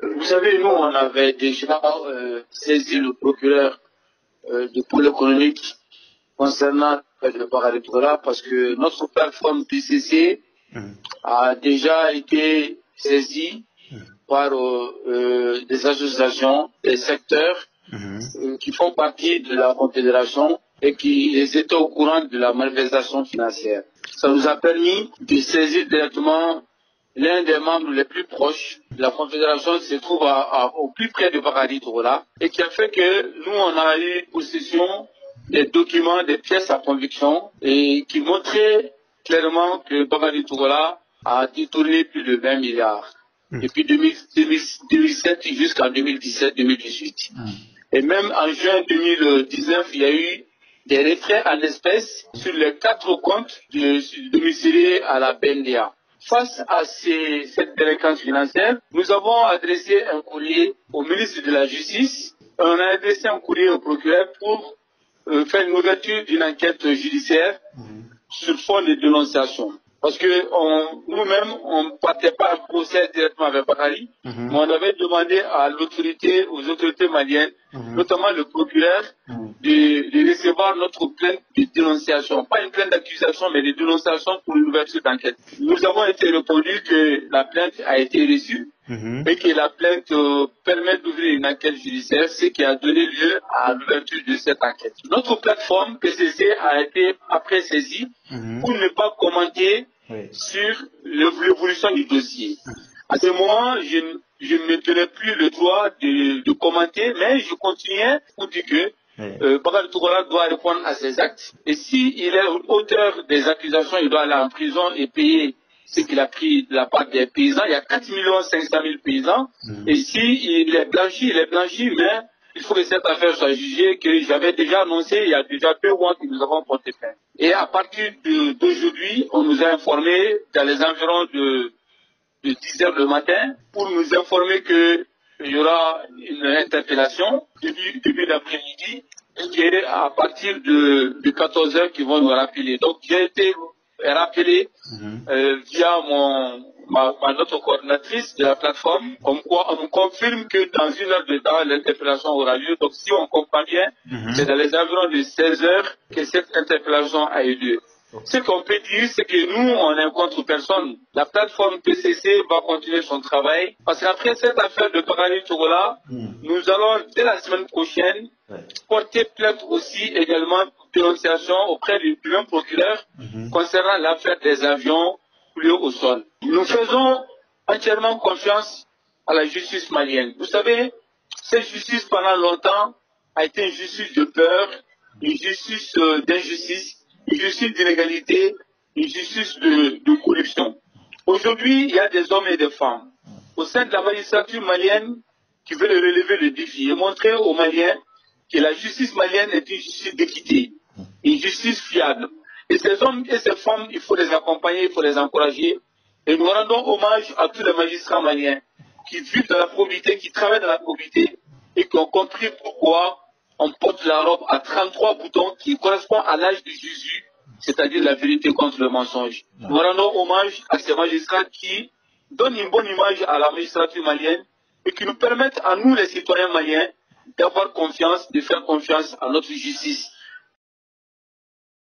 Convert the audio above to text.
Vous savez, nous, on avait déjà saisi le procureur de pôle économique concernant le paradis parce que notre plateforme PCC a déjà été saisie par des associations, des secteurs qui font partie de la Confédération et qui étaient au courant de la malversation financière. Ça nous a permis de saisir directement l'un des membres les plus proches de la Confédération qui se trouve au plus près de Bakary Togola et qui a fait que nous, on a eu possession des documents, des pièces à conviction et qui montraient clairement que Bakary Togola a détourné plus de 20 milliards depuis 2007 jusqu'en 2017-2018. Et même en juin 2019, il y a eu des retraits en espèces sur les 4 comptes domiciliés à la BNDA. Face à cette délinquance financière, nous avons adressé un courrier au ministre de la Justice. On a adressé un courrier au procureur pour faire une ouverture d'une enquête judiciaire sur fond de dénonciation. Parce que nous-mêmes, on ne partait pas en procès directement avec Bakary, mais on avait demandé aux autorités maliennes, notamment le procureur, de recevoir notre plainte de dénonciation. Pas une plainte d'accusation, mais de dénonciation pour une ouverture d'enquête. Nous avons été répondu que la plainte a été reçue et que la plainte permet d'ouvrir une enquête judiciaire, ce qui a donné lieu à l'ouverture de cette enquête. Notre plateforme PCC a été après saisie pour ne pas commenter sur l'évolution du dossier. À ce moment, je ne me tenais plus le droit de commenter, mais je continuais pour dire que Bakary Togola doit répondre à ses actes. Et s'il est auteur des accusations, il doit aller en prison et payer ce qu'il a pris de la part des paysans. Il y a 4 500 000 paysans. Et s'il est blanchi, mais il faut que cette affaire soit jugée, que j'avais déjà annoncé il y a déjà 2 mois que nous avons porté plainte. Et à partir d'aujourd'hui, on nous a informé dans les environs de 10 heures le matin pour nous informer qu'il y aura une interpellation début d'après-midi et qu'à partir de 14 heures qu'ils vont nous rappeler. Donc j'ai été rappelé via notre coordinatrice de la plateforme, comme quoi on nous confirme que dans 1 heure de temps, l'interpellation aura lieu. Donc si on comprend bien, c'est dans les environs de 16 heures que cette interpellation a eu lieu. Ce qu'on peut dire, c'est que nous, on n'est contre personne. La plateforme PCC va continuer son travail. Parce qu'après cette affaire de Bakary Togola, nous allons, dès la semaine prochaine, porter plainte aussi également pour dénonciation auprès du même procureur concernant l'affaire des avions coulés au sol. Nous faisons entièrement confiance à la justice malienne. Vous savez, cette justice pendant longtemps a été une justice de peur, une justice d'injustice, une justice d'inégalité, une justice de corruption. Aujourd'hui, il y a des hommes et des femmes au sein de la magistrature malienne qui veulent relever le défi et montrer aux Maliens que la justice malienne est une justice d'équité, une justice fiable. Et ces hommes et ces femmes, il faut les accompagner, il faut les encourager. Et nous rendons hommage à tous les magistrats maliens qui vivent dans la probité, qui travaillent dans la probité et qui ont compris pourquoi on porte la robe à 33 boutons qui correspond à l'âge de Jésus, c'est-à-dire la vérité contre le mensonge. Nous rendons hommage à ces magistrats qui donnent une bonne image à la magistrature malienne et qui nous permettent à nous, les citoyens maliens, d'avoir confiance, de faire confiance à notre justice.